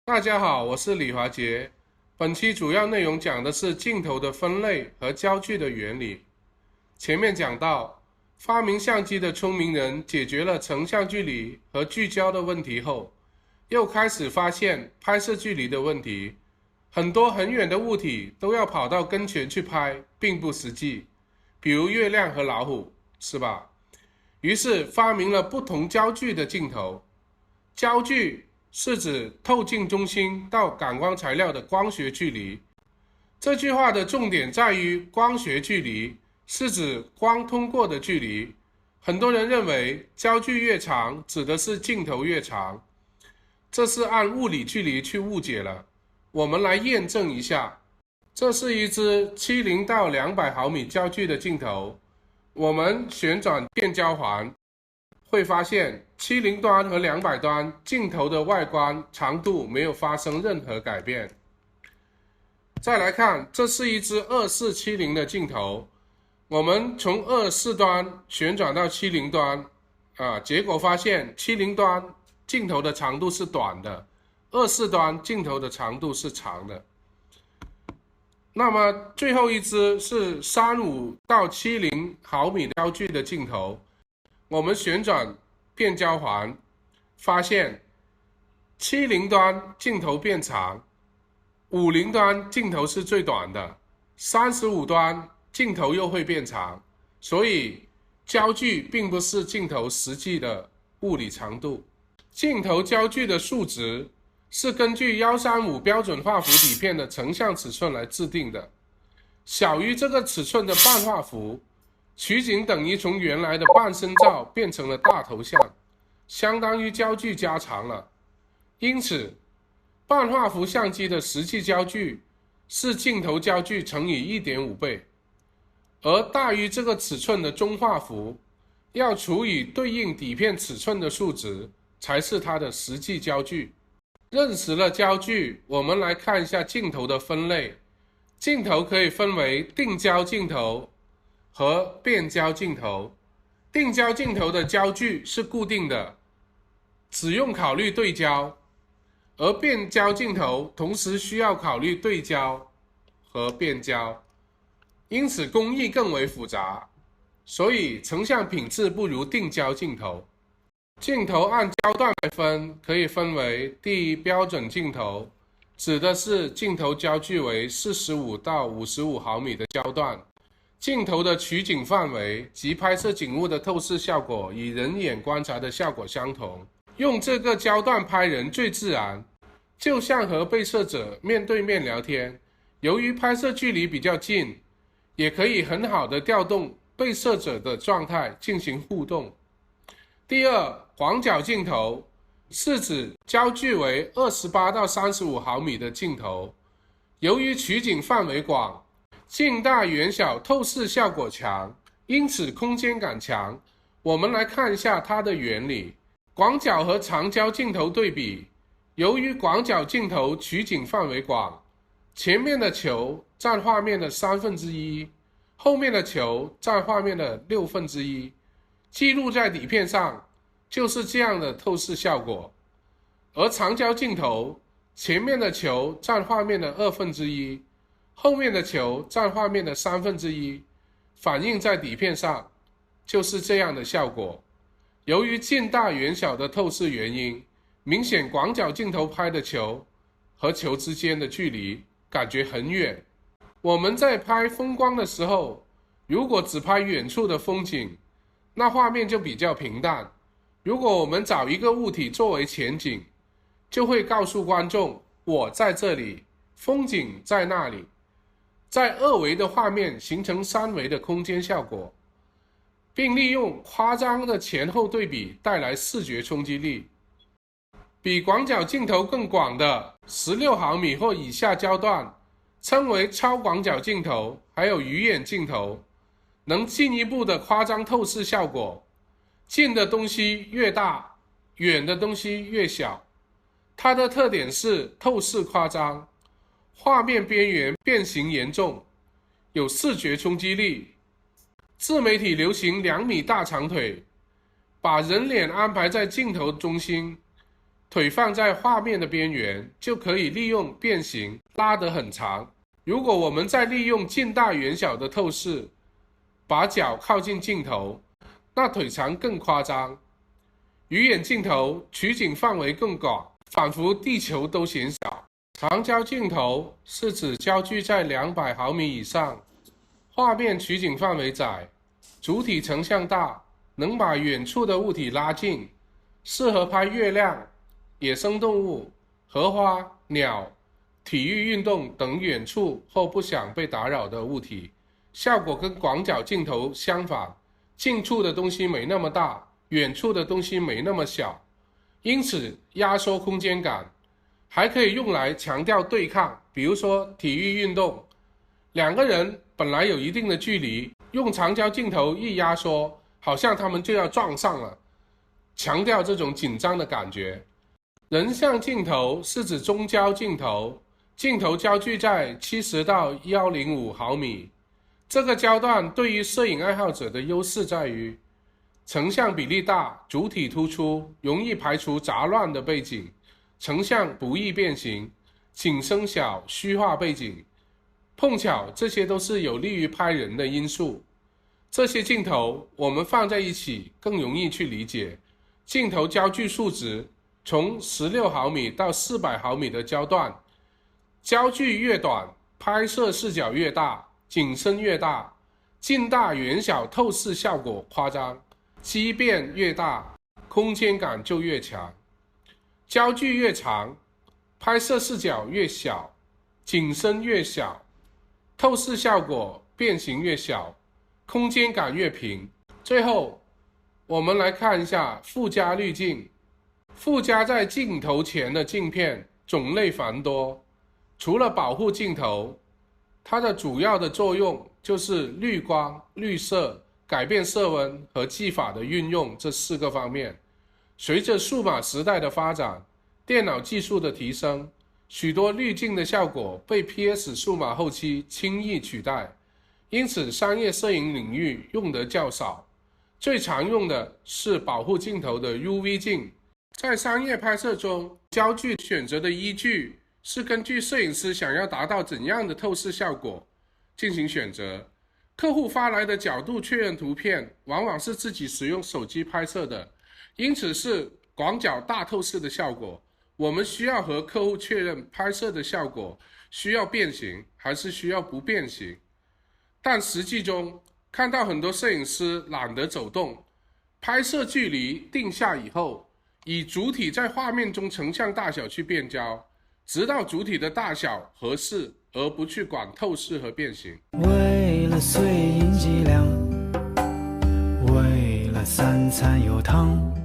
大家好，我是李华杰。本期主要内容讲的是镜头的分类和焦距的原理。前面讲到，发明相机的聪明人解决了成像距离和聚焦的问题后，又开始发现拍摄距离的问题。很多很远的物体都要跑到跟前去拍，并不实际。比如月亮和老虎，是吧？于是发明了不同焦距的镜头。焦距是指透镜中心到感光材料的光学距离。这句话的重点在于光学距离是指光通过的距离。很多人认为焦距越长指的是镜头越长，这是按物理距离去误解了。我们来验证一下。这是一支70到200毫米焦距的镜头，我们旋转变焦环，会发现70端和200端镜头的外观长度没有发生任何改变。再来看，这是一支2470的镜头，我们从24端旋转到70端，结果发现70端镜头的长度是短的，24端镜头的长度是长的。那么最后一支是35到70毫米焦距的镜头，我们旋转变焦环，发现70端镜头变长，50端镜头是最短的，35端镜头又会变长，所以焦距并不是镜头实际的物理长度。镜头焦距的数值是根据135标准画幅底片的成像尺寸来制定的，小于这个尺寸的半画幅，取景等于从原来的半身照变成了大头像，相当于焦距加长了。因此，半画幅相机的实际焦距是镜头焦距乘以 1.5 倍，而大于这个尺寸的中画幅要除以对应底片尺寸的数值，才是它的实际焦距。认识了焦距，我们来看一下镜头的分类。镜头可以分为定焦镜头和变焦镜头。定焦镜头的焦距是固定的，只用考虑对焦，而变焦镜头同时需要考虑对焦和变焦，因此工艺更为复杂，所以成像品质不如定焦镜头。镜头按焦段来分，可以分为第一标准镜头，指的是镜头焦距为45到55毫米的焦段，镜头的取景范围及拍摄景物的透视效果与人眼观察的效果相同，用这个焦段拍人最自然，就像和被摄者面对面聊天。由于拍摄距离比较近，也可以很好的调动被摄者的状态进行互动。第二，广角镜头是指焦距为28到35毫米的镜头，由于取景范围广，镜大圆小，透视效果强，因此空间感强。我们来看一下它的原理。广角和长焦镜头对比，由于广角镜头取景范围广，前面的球占画面的1/3，后面的球占画面的1/6，记录在底片上就是这样的透视效果。而长焦镜头，前面的球占画面的1/2，后面的球占画面的1/3，反映在底片上就是这样的效果。由于镜大圆小的透视原因，明显广角镜头拍的球和球之间的距离感觉很远。我们在拍风光的时候，如果只拍远处的风景，那画面就比较平淡。如果我们找一个物体作为前景，就会告诉观众我在这里，风景在那里，在2维的画面形成3维的空间效果，并利用夸张的前后对比带来视觉冲击力。比广角镜头更广的16毫米或以下焦段称为超广角镜头，还有鱼眼镜头，能进一步的夸张透视效果，近的东西越大，远的东西越小。它的特点是透视夸张，画面边缘变形严重，有视觉冲击力。自媒体流行2米大长腿，把人脸安排在镜头中心，腿放在画面的边缘，就可以利用变形拉得很长。如果我们再利用近大远小的透视，把脚靠近镜头，那腿长更夸张。鱼眼镜头取景范围更广，仿佛地球都显小。长焦镜头是指焦距在200毫米以上，画面取景范围窄，主体成像大，能把远处的物体拉近，适合拍月亮、野生动物、荷花、鸟、体育运动等远处或不想被打扰的物体。效果跟广角镜头相反，近处的东西没那么大，远处的东西没那么小，因此压缩空间感。还可以用来强调对抗，比如说体育运动，两个人本来有一定的距离，用长焦镜头一压缩，好像他们就要撞上了，强调这种紧张的感觉。人像镜头是指中焦镜头，镜头焦距在70到105毫米。这个焦段对于摄影爱好者的优势在于，成像比例大，主体突出，容易排除杂乱的背景，成像不易变形，景深小，虚化背景。碰巧这些都是有利于拍人的因素。这些镜头我们放在一起更容易去理解。镜头焦距数值从16毫米到400毫米的焦段，焦距越短，拍摄视角越大，景深越大，近大远小透视效果夸张，畸变越大，空间感就越强。焦距越长，拍摄视角越小，景深越小，透视效果变形越小，空间感越平。最后我们来看一下附加滤镜。附加在镜头前的镜片种类繁多，除了保护镜头，它的主要的作用就是滤光、滤色、改变色温和技法的运用这4个方面。随着数码时代的发展，电脑技术的提升，许多滤镜的效果被 PS 数码后期轻易取代，因此商业摄影领域用得较少。最常用的是保护镜头的 UV 镜。在商业拍摄中，焦距选择的依据是根据摄影师想要达到怎样的透视效果进行选择。客户发来的角度确认图片往往是自己使用手机拍摄的，因此是广角大透视的效果。我们需要和客户确认拍摄的效果需要变形还是需要不变形。但实际中看到很多摄影师懒得走动，拍摄距离定下以后，以主体在画面中成像大小去变焦，直到主体的大小合适，而不去管透视和变形。为了碎银几两，为了三餐有汤。